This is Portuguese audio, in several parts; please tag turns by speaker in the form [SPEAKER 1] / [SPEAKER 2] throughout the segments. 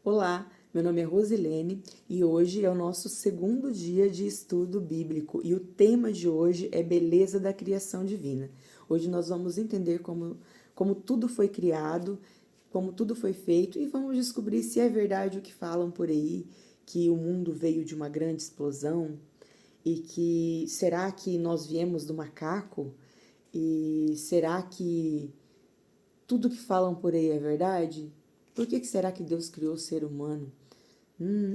[SPEAKER 1] Olá, meu nome é Rosilene e hoje é o nosso segundo dia de estudo bíblico e o tema de hoje é beleza da criação divina. Hoje nós vamos entender como tudo foi criado, como tudo foi feito e vamos descobrir se é verdade o que falam por aí, que o mundo veio de uma grande explosão e que será que nós viemos do macaco e será que tudo que falam por aí é verdade? Por que será que Deus criou o ser humano?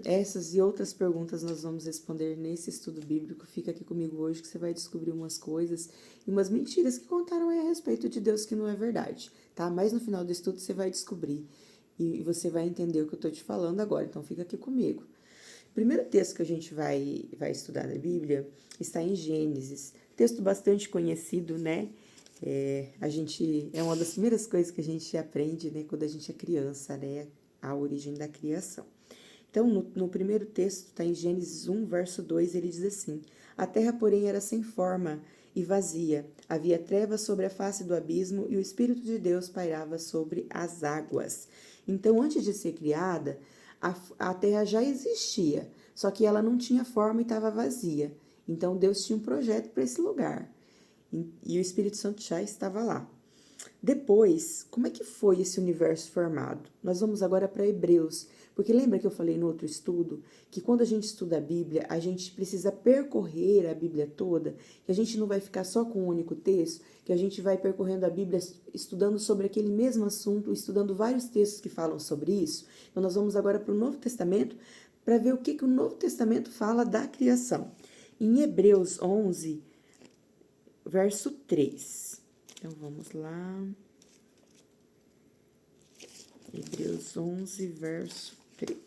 [SPEAKER 1] Essas e outras perguntas nós vamos responder nesse estudo bíblico. Fica aqui comigo hoje que você vai descobrir umas coisas e umas mentiras que contaram aí a respeito de Deus que não é verdade, tá? Mas no final do estudo você vai descobrir e você vai entender o que eu tô te falando agora. Então fica aqui comigo. O primeiro texto que a gente vai estudar na Bíblia está em Gênesis. Texto bastante conhecido, né? É uma das primeiras coisas que a gente aprende, né, quando a gente é criança, né, a origem da criação. Então, no primeiro texto, está em Gênesis 1, verso 2, ele diz assim: A terra, porém, era sem forma e vazia, havia trevas sobre a face do abismo e o Espírito de Deus pairava sobre as águas. Então, antes de ser criada, a terra já existia, só que ela não tinha forma e estava vazia. Então, Deus tinha um projeto para esse lugar. E o Espírito Santo já estava lá. Depois, como é que foi esse universo formado? Nós vamos agora para Hebreus, porque lembra que eu falei no outro estudo que quando a gente estuda a Bíblia, a gente precisa percorrer a Bíblia toda, que a gente não vai ficar só com um único texto, que a gente vai percorrendo a Bíblia estudando sobre aquele mesmo assunto, estudando vários textos que falam sobre isso. Então nós vamos agora para o Novo Testamento para ver o que o Novo Testamento fala da criação. Em Hebreus 11, verso 3. Então, vamos lá. Hebreus 11, verso 3.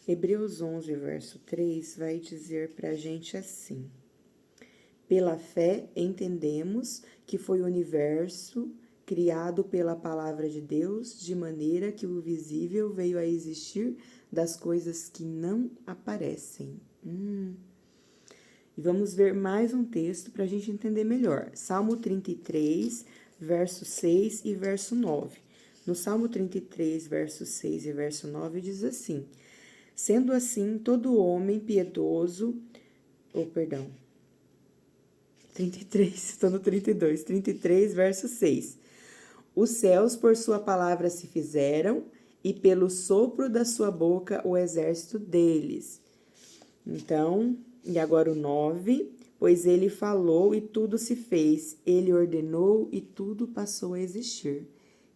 [SPEAKER 1] Hebreus 11, verso 3 vai dizer para a gente assim: Pela fé entendemos que foi o universo criado pela palavra de Deus, de maneira que o visível veio a existir das coisas que não aparecem. E vamos ver mais um texto para a gente entender melhor. Salmo 33, verso 6 e verso 9. No Salmo 33, verso 6 e verso 9 diz assim: Sendo assim, todo homem piedoso, 33, estou no 32, 33, verso 6. Os céus por sua palavra se fizeram, e pelo sopro da sua boca o exército deles. Então, e agora o 9, pois ele falou e tudo se fez, ele ordenou e tudo passou a existir.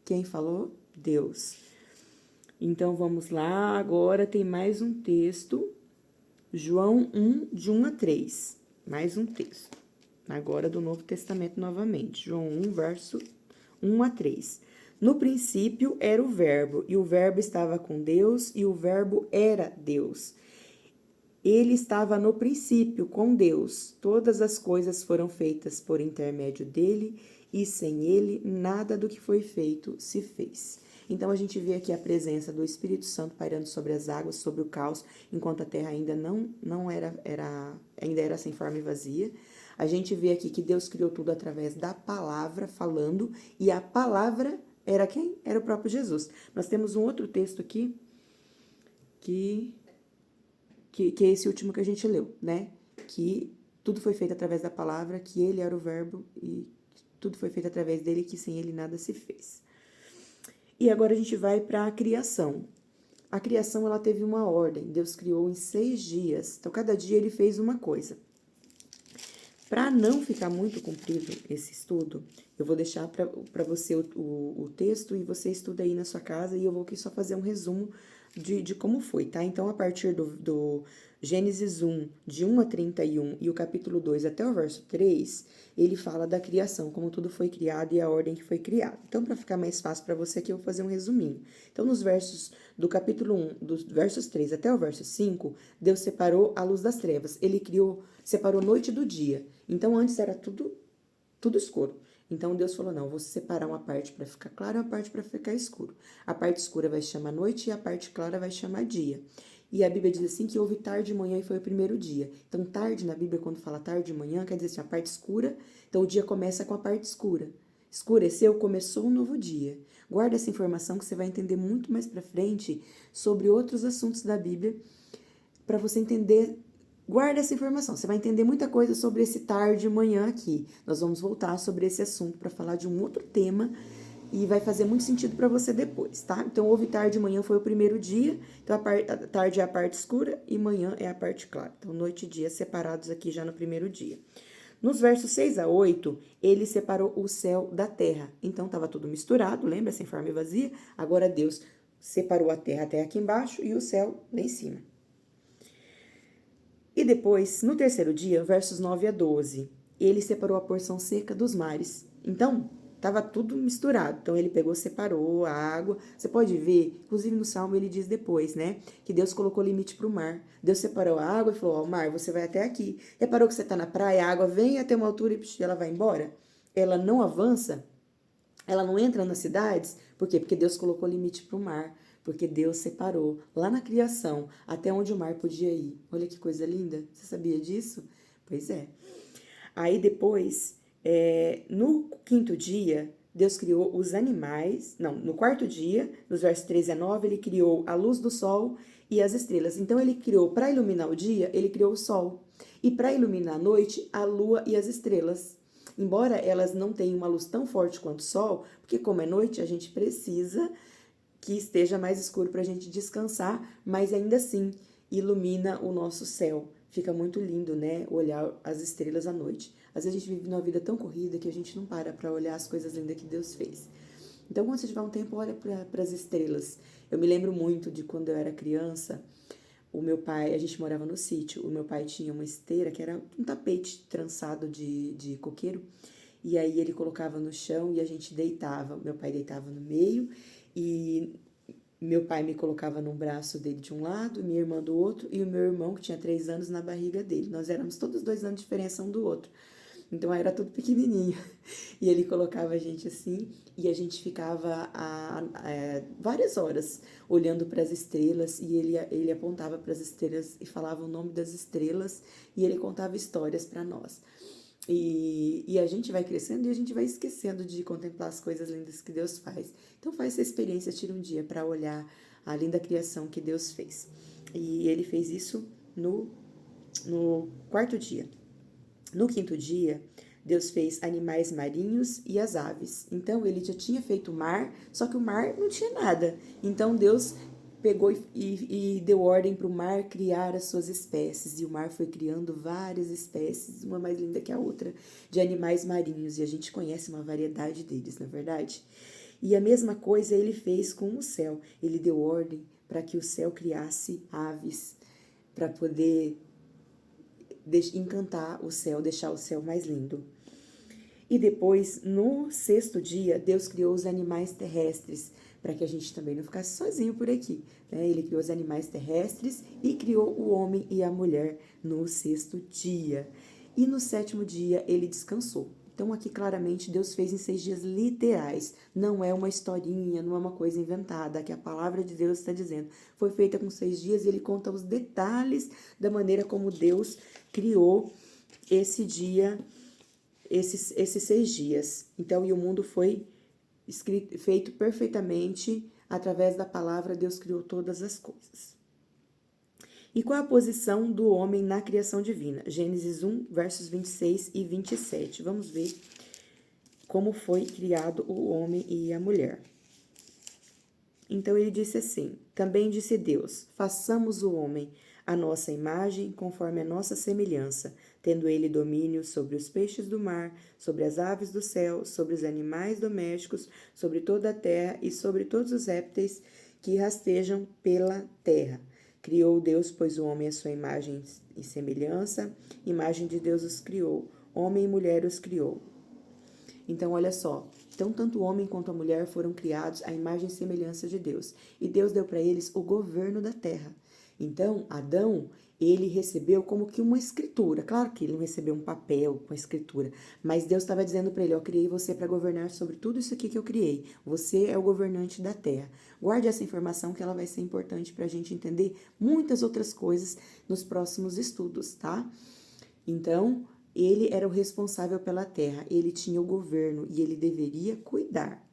[SPEAKER 1] Quem falou? Deus. Então, vamos lá, agora tem mais um texto, João 1, de 1 a 3. Mais um texto, agora do Novo Testamento novamente, João 1, verso 1 a 3. No princípio era o Verbo, e o Verbo estava com Deus, e o Verbo era Deus. Ele estava no princípio com Deus. Todas as coisas foram feitas por intermédio dele, e sem ele nada do que foi feito se fez. Então a gente vê aqui a presença do Espírito Santo pairando sobre as águas, sobre o caos, enquanto a terra ainda não ainda era sem forma e vazia. A gente vê aqui que Deus criou tudo através da palavra falando, e a palavra era quem? Era o próprio Jesus. Nós temos um outro texto aqui que é esse último que a gente leu, né? Que tudo foi feito através da palavra, que ele era o verbo e tudo foi feito através dele, que sem ele nada se fez. E agora a gente vai para a criação. A criação, ela teve uma ordem. Deus criou em 6 dias. Então, cada dia ele fez uma coisa. Para não ficar muito comprido esse estudo, eu vou deixar para você o texto e você estuda aí na sua casa e eu vou aqui só fazer um resumo de como foi, tá? Então, a partir do Gênesis 1, de 1 a 31 e o capítulo 2 até o verso 3, ele fala da criação, como tudo foi criado e a ordem que foi criada. Então, para ficar mais fácil para você aqui, eu vou fazer um resuminho. Então, nos versos do capítulo 1, dos versos 3 até o verso 5, Deus separou a luz das trevas. Ele separou noite do dia. Então, antes era tudo escuro. Então, Deus falou, não, vou separar uma parte para ficar claro e uma parte para ficar escuro. A parte escura vai chamar noite e a parte clara vai chamar dia. E a Bíblia diz assim que houve tarde e manhã e foi o primeiro dia. Então, tarde na Bíblia, quando fala tarde e manhã, quer dizer assim, a parte escura. Então, o dia começa com a parte escura. escureceu, começou um novo dia. Guarda essa informação que você vai entender muito mais para frente sobre outros assuntos da Bíblia, para você entender. Guarda essa informação, você vai entender muita coisa sobre esse tarde e manhã aqui. Nós vamos voltar sobre esse assunto para falar de um outro tema e vai fazer muito sentido para você depois, tá? Então, houve tarde e manhã foi o primeiro dia, então a tarde é a parte escura e manhã é a parte clara. Então, noite e dia separados aqui já no primeiro dia. Nos versos 6 a 8, ele separou o céu da terra. Então, estava tudo misturado, lembra essa forma vazia? Agora Deus separou a terra aqui embaixo e o céu lá em cima. E depois, no terceiro dia, versos 9 a 12, ele separou a porção seca dos mares. Então, estava tudo misturado. Então, ele pegou, separou a água. Você pode ver, inclusive no Salmo ele diz depois, né? Que Deus colocou limite para o mar. Deus separou a água e falou, ó, mar, você vai até aqui. Reparou que você está na praia, a água vem até uma altura e ela vai embora? Ela não avança? Ela não entra nas cidades? Por quê? Porque Deus colocou limite para o mar. Porque Deus separou lá na criação até onde o mar podia ir. Olha que coisa linda. Você sabia disso? Pois é. Aí depois, no quinto dia, Deus criou os animais. Não, no quarto dia, nos versos 13 a 9, ele criou a luz do sol e as estrelas. Então, ele criou, para iluminar o dia, ele criou o sol. E para iluminar a noite, a lua e as estrelas. Embora elas não tenham uma luz tão forte quanto o sol, porque como é noite, a gente precisa que esteja mais escuro para a gente descansar, mas ainda assim ilumina o nosso céu. Fica muito lindo, né? Olhar as estrelas à noite. Às vezes a gente vive numa vida tão corrida que a gente não para olhar as coisas lindas que Deus fez. Então, quando você tiver um tempo, olha para as estrelas. Eu me lembro muito de quando eu era criança, o meu pai, a gente morava no sítio, o meu pai tinha uma esteira que era um tapete trançado de coqueiro, e aí ele colocava no chão e a gente deitava. Meu pai deitava no meio e meu pai me colocava num braço dele de um lado, minha irmã do outro, e o meu irmão, que tinha 3 anos, na barriga dele. Nós éramos todos 2 anos de diferença um do outro. Então era tudo pequenininho. E ele colocava a gente assim, e a gente ficava várias horas olhando para as estrelas, e ele apontava para as estrelas e falava o nome das estrelas, e ele contava histórias para nós. E a gente vai crescendo e a gente vai esquecendo de contemplar as coisas lindas que Deus faz. Então faz essa experiência, tira um dia para olhar a linda criação que Deus fez. E ele fez isso no quarto dia. No quinto dia, Deus fez animais marinhos e as aves. Então ele já tinha feito o mar, só que o mar não tinha nada. Então Deus pegou e deu ordem para o mar criar as suas espécies. E o mar foi criando várias espécies, uma mais linda que a outra, de animais marinhos. E a gente conhece uma variedade deles, não é verdade? E a mesma coisa ele fez com o céu. Ele deu ordem para que o céu criasse aves, para poder encantar o céu, deixar o céu mais lindo. E depois, no sexto dia, Deus criou os animais terrestres, para que a gente também não ficasse sozinho por aqui, né? Ele criou os animais terrestres e criou o homem e a mulher no sexto dia. E no sétimo dia, ele descansou. Então, aqui claramente, Deus fez em 6 dias literais. Não é uma historinha, não é uma coisa inventada, que a palavra de Deus está dizendo. Foi feita com 6 dias e ele conta os detalhes da maneira como Deus criou esse dia, esses 6 dias. Então, e o mundo foi feito perfeitamente através da palavra. Deus criou todas as coisas. E qual a posição do homem na criação divina? Gênesis 1, versos 26 e 27. Vamos ver como foi criado o homem e a mulher. Então ele disse assim: também disse Deus: façamos o homem à nossa imagem, conforme a nossa semelhança, tendo ele domínio sobre os peixes do mar, sobre as aves do céu, sobre os animais domésticos, sobre toda a terra e sobre todos os répteis que rastejam pela terra. Criou Deus, pois, o homem à sua imagem e semelhança, imagem de Deus os criou, homem e mulher os criou. Então, olha só, então tanto o homem quanto a mulher foram criados à imagem e semelhança de Deus, e Deus deu para eles o governo da terra. Então, Adão, ele recebeu como que uma escritura. Claro que ele não recebeu um papel com a escritura, mas Deus estava dizendo para ele: eu criei você para governar sobre tudo isso aqui que eu criei. Você é o governante da terra. Guarde essa informação, que ela vai ser importante para a gente entender muitas outras coisas nos próximos estudos, tá? Então, Ele era o responsável pela terra, ele tinha o governo e ele deveria cuidar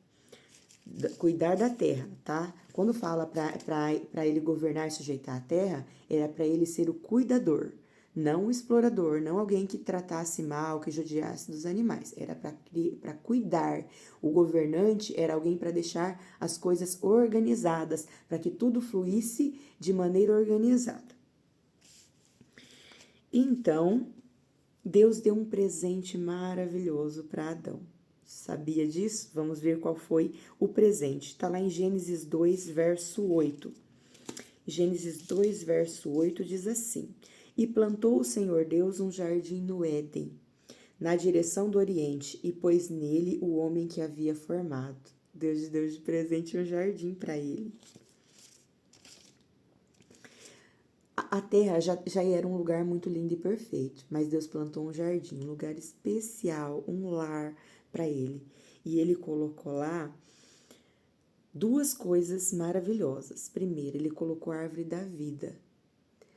[SPEAKER 1] da terra, tá? Quando fala para ele governar e sujeitar a terra, era para ele ser o cuidador, não o explorador, não alguém que tratasse mal, que judiasse dos animais. Era para cuidar. O governante era alguém para deixar as coisas organizadas, para que tudo fluísse de maneira organizada. Então, Deus deu um presente maravilhoso para Adão. Sabia disso? Vamos ver qual foi o presente. Está lá em Gênesis 2, verso 8. Gênesis 2, verso 8 diz assim: E plantou o Senhor Deus um jardim no Éden, na direção do Oriente, e pôs nele o homem que havia formado. Deus deu de presente um jardim para ele. A terra já era um lugar muito lindo e perfeito, mas Deus plantou um jardim, um lugar especial, um lar para ele. E ele colocou lá duas coisas maravilhosas. Primeiro, ele colocou a árvore da vida.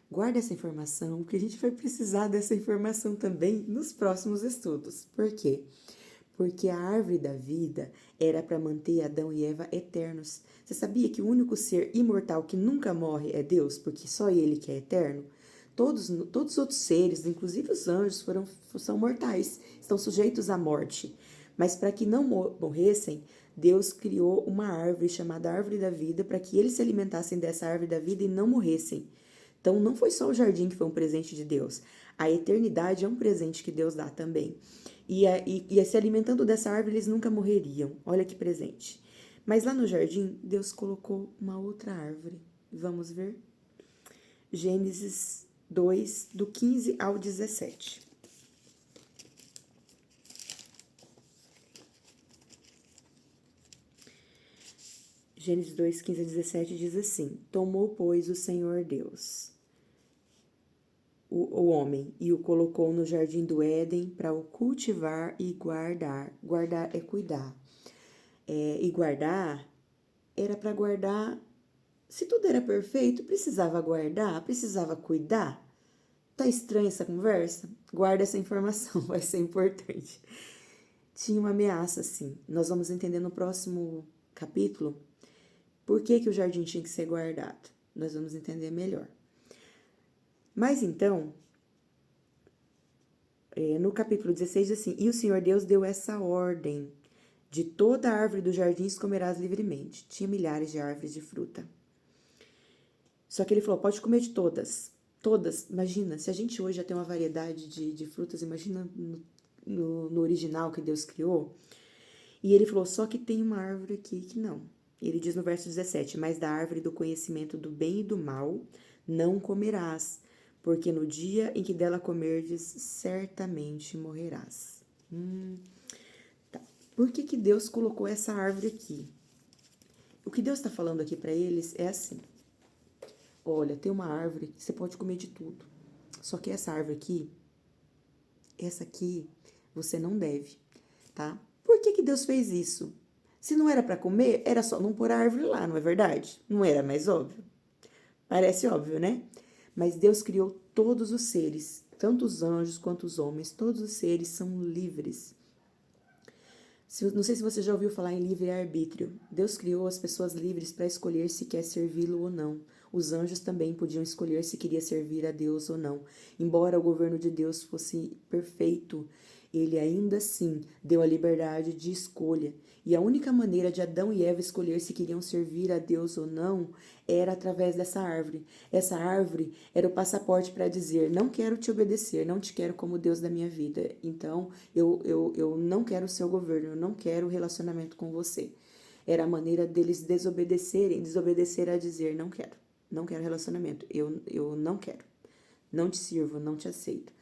[SPEAKER 1] Guarda essa informação, porque a gente vai precisar dessa informação também nos próximos estudos. Por quê? Porque a árvore da vida era para manter Adão e Eva eternos. Você sabia que o único ser imortal que nunca morre é Deus, porque só ele que é eterno? Todos os outros seres, inclusive os anjos, são mortais, estão sujeitos à morte. Mas para que não morressem, Deus criou uma árvore chamada árvore da vida para que eles se alimentassem dessa árvore da vida e não morressem. Então, não foi só o jardim que foi um presente de Deus. A eternidade é um presente que Deus dá também. E se alimentando dessa árvore, eles nunca morreriam. Olha que presente. Mas lá no jardim, Deus colocou uma outra árvore. Vamos ver? Gênesis 2, do 15 ao 17. Gênesis 2, 15 a 17 diz assim: Tomou, pois, o Senhor Deus o homem e o colocou no jardim do Éden para o cultivar e guardar. Guardar é cuidar. E guardar era para guardar. Se tudo era perfeito, precisava guardar, precisava cuidar. Tá estranha essa conversa? Guarda essa informação, vai ser importante. Tinha uma ameaça, sim. Nós vamos entender no próximo capítulo por que o jardim tinha que ser guardado. Nós vamos entender melhor. Mas então, no capítulo 16 diz assim: E o Senhor Deus deu essa ordem: de toda a árvore do jardim comerás livremente. Tinha milhares de árvores de fruta. Só que ele falou: pode comer de todas. Todas. Imagina, se a gente hoje já tem uma variedade de frutas, imagina no original que Deus criou. E ele falou: só que tem uma árvore aqui que não. Ele diz no verso 17: Mas da árvore do conhecimento do bem e do mal não comerás, porque no dia em que dela comerdes, certamente morrerás. Tá. Por que Deus colocou essa árvore aqui? O que Deus está falando aqui para eles é assim: olha, tem uma árvore que você pode comer de tudo. Só que essa árvore aqui, essa aqui, você não deve, tá? Por que Deus fez isso? Se não era para comer, era só não pôr a árvore lá, não é verdade? Não era mais óbvio? Parece óbvio, né? Mas Deus criou todos os seres, tanto os anjos quanto os homens, todos os seres são livres. Não sei se você já ouviu falar em livre-arbítrio. Deus criou as pessoas livres para escolher se quer servi-lo ou não. Os anjos também podiam escolher se queria servir a Deus ou não. Embora o governo de Deus fosse perfeito, ele ainda assim deu a liberdade de escolha. E a única maneira de Adão e Eva escolher se queriam servir a Deus ou não era através dessa árvore. Essa árvore era o passaporte para dizer: não quero te obedecer, não te quero como Deus da minha vida. Então, eu não quero o seu governo, eu não quero relacionamento com você. Era a maneira deles desobedecer a dizer: não quero relacionamento, eu não quero, não te sirvo, não te aceito.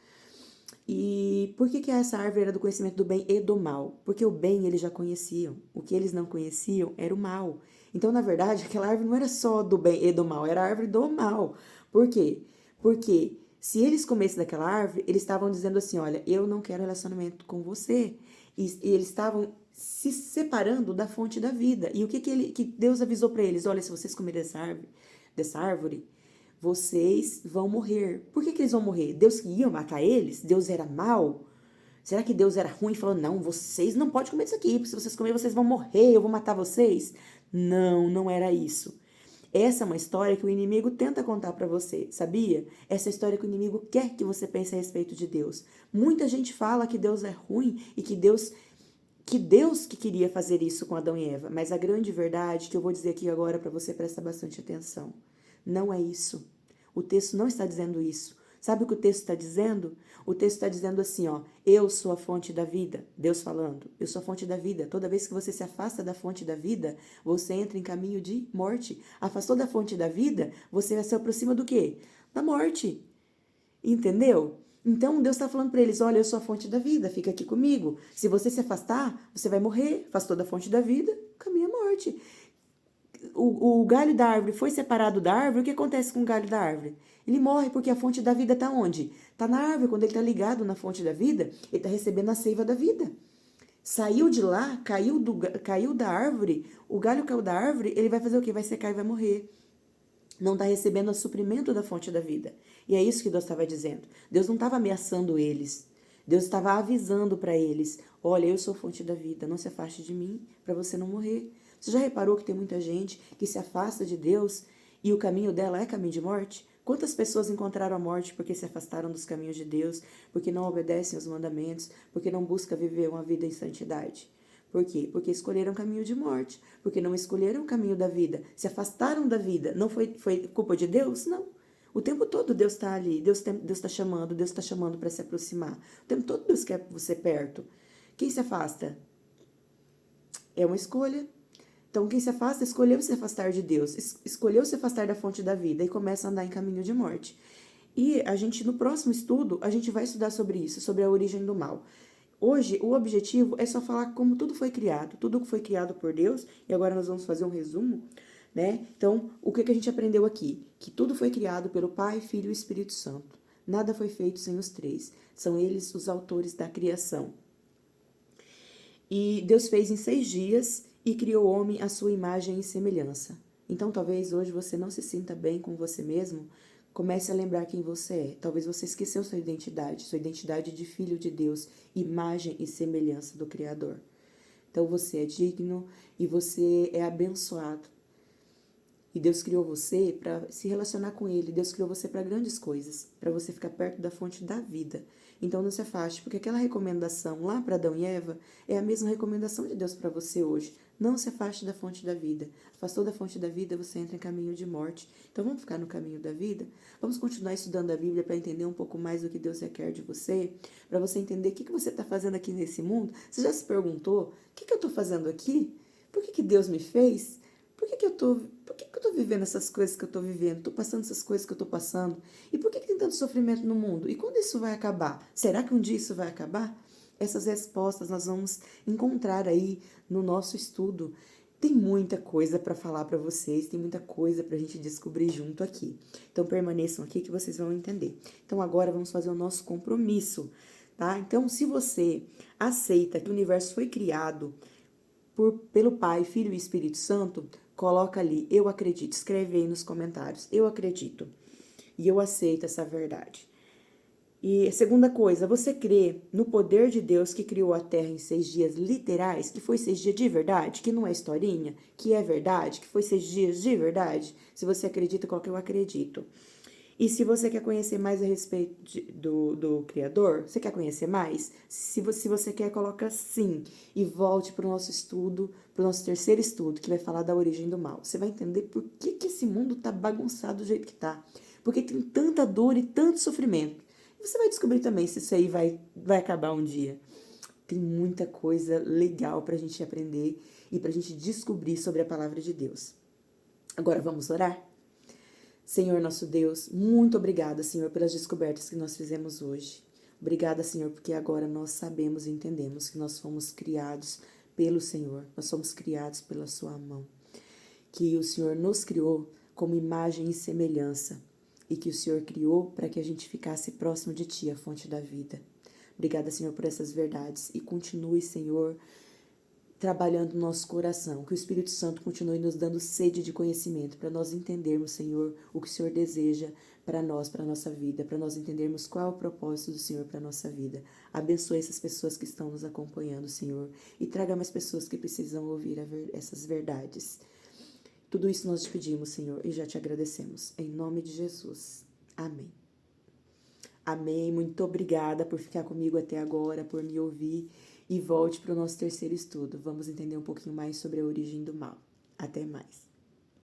[SPEAKER 1] E por que essa árvore era do conhecimento do bem e do mal? Porque o bem eles já conheciam, o que eles não conheciam era o mal. Então, na verdade, aquela árvore não era só do bem e do mal, era a árvore do mal. Por quê? Porque se eles comessem daquela árvore, eles estavam dizendo assim: olha, eu não quero relacionamento com você. E eles estavam se separando da fonte da vida. E o que Deus avisou para eles? Olha, se vocês comerem dessa árvore, vocês vão morrer. Por que eles vão morrer? Deus ia matar eles? Deus era mau? Será que Deus era ruim e falou, não, vocês não podem comer isso aqui, porque se vocês comerem, vocês vão morrer, eu vou matar vocês? Não, não era isso. Essa é uma história que o inimigo tenta contar para você, sabia? Essa é a história que o inimigo quer que você pense a respeito de Deus. Muita gente fala que Deus é ruim e que Deus que queria fazer isso com Adão e Eva, mas a grande verdade que eu vou dizer aqui agora para você prestar bastante atenção, não é isso. O texto não está dizendo isso. Sabe o que o texto está dizendo? O texto está dizendo assim, ó, eu sou a fonte da vida, Deus falando, eu sou a fonte da vida. Toda vez que você se afasta da fonte da vida, você entra em caminho de morte. Afastou da fonte da vida, você se aproxima do quê? Da morte. Entendeu? Então Deus está falando para eles, olha, eu sou a fonte da vida, fica aqui comigo. Se você se afastar, você vai morrer. Afastou da fonte da vida, caminha a morte. O galho da árvore foi separado da árvore, o que acontece com o galho da árvore? Ele morre porque a fonte da vida está onde? Está na árvore. Quando ele está ligado na fonte da vida, ele está recebendo a seiva da vida. Saiu de lá, caiu da árvore, o galho caiu da árvore, ele vai fazer o quê? Vai secar e vai morrer. Não está recebendo o suprimento da fonte da vida. E é isso que Deus estava dizendo. Deus não estava ameaçando eles. Deus estava avisando para eles, olha, eu sou a fonte da vida, não se afaste de mim para você não morrer. Você já reparou que tem muita gente que se afasta de Deus e o caminho dela é caminho de morte? Quantas pessoas encontraram a morte porque se afastaram dos caminhos de Deus, porque não obedecem aos mandamentos, porque não buscam viver uma vida em santidade? Por quê? Porque escolheram o caminho de morte, porque não escolheram o caminho da vida, se afastaram da vida. Não foi culpa de Deus? Não. O tempo todo Deus está ali, Deus está chamando para se aproximar. O tempo todo Deus quer você perto. Quem se afasta? É uma escolha. Então, quem se afasta, escolheu se afastar de Deus, escolheu se afastar da fonte da vida e começa a andar em caminho de morte. E a gente, no próximo estudo, a gente vai estudar sobre isso, sobre a origem do mal. Hoje, o objetivo é só falar como tudo foi criado por Deus, e agora nós vamos fazer um resumo, né? Então, o que a gente aprendeu aqui? Que tudo foi criado pelo Pai, Filho e Espírito Santo. Nada foi feito sem os três. São eles os autores da criação. E Deus fez em 6 dias e criou o homem à sua imagem e semelhança. Então, talvez hoje você não se sinta bem com você mesmo. Comece a lembrar quem você é. Talvez você esqueceu sua identidade de filho de Deus, imagem e semelhança do Criador. Então, você é digno e você é abençoado. E Deus criou você para se relacionar com Ele. Deus criou você para grandes coisas, para você ficar perto da fonte da vida. Então não se afaste, porque aquela recomendação lá para Adão e Eva é a mesma recomendação de Deus para você hoje. Não se afaste da fonte da vida. Afastou da fonte da vida, você entra em caminho de morte. Então vamos ficar no caminho da vida? Vamos continuar estudando a Bíblia para entender um pouco mais do que Deus requer de você? Para você entender o que você está fazendo aqui nesse mundo? Você já se perguntou, o que eu estou fazendo aqui? Por que Deus me fez? Por que eu tô vivendo essas coisas que eu tô vivendo? Tô passando essas coisas que eu tô passando? E por que tem tanto sofrimento no mundo? E quando isso vai acabar? Será que um dia isso vai acabar? Essas respostas nós vamos encontrar aí no nosso estudo. Tem muita coisa para falar para vocês, tem muita coisa para a gente descobrir junto aqui. Então permaneçam aqui que vocês vão entender. Então agora vamos fazer o nosso compromisso, tá? Então se você aceita que o universo foi criado pelo Pai, Filho e Espírito Santo, coloca ali, eu acredito, escreve aí nos comentários, eu acredito e eu aceito essa verdade. E a segunda coisa, você crê no poder de Deus que criou a Terra em 6 dias literais, que foi 6 dias de verdade, que não é historinha, que é verdade, que foi 6 dias de verdade? Se você acredita, coloca eu acredito. E se você quer conhecer mais a respeito do Criador, você quer conhecer mais? Se você quer, coloca sim. E volte para o nosso estudo, para o nosso terceiro estudo, que vai falar da origem do mal. Você vai entender por que esse mundo está bagunçado do jeito que está. Porque tem tanta dor e tanto sofrimento. E você vai descobrir também se isso aí vai acabar um dia. Tem muita coisa legal para a gente aprender e para a gente descobrir sobre a palavra de Deus. Agora vamos orar? Senhor nosso Deus, muito obrigada, Senhor, pelas descobertas que nós fizemos hoje. Obrigada, Senhor, porque agora nós sabemos e entendemos que nós fomos criados pelo Senhor, nós somos criados pela sua mão. Que o Senhor nos criou como imagem e semelhança e que o Senhor criou para que a gente ficasse próximo de Ti, a fonte da vida. Obrigada, Senhor, por essas verdades e continue, Senhor, trabalhando no nosso coração. Que o Espírito Santo continue nos dando sede de conhecimento para nós entendermos, Senhor, o que o Senhor deseja para nós, para a nossa vida, para nós entendermos qual é o propósito do Senhor para a nossa vida. Abençoe essas pessoas que estão nos acompanhando, Senhor, e traga mais pessoas que precisam ouvir essas verdades. Tudo isso nós te pedimos, Senhor, e já te agradecemos. Em nome de Jesus. Amém. Amém. Muito obrigada por ficar comigo até agora, por me ouvir. E volte para o nosso terceiro estudo. Vamos entender um pouquinho mais sobre a origem do mal. Até mais.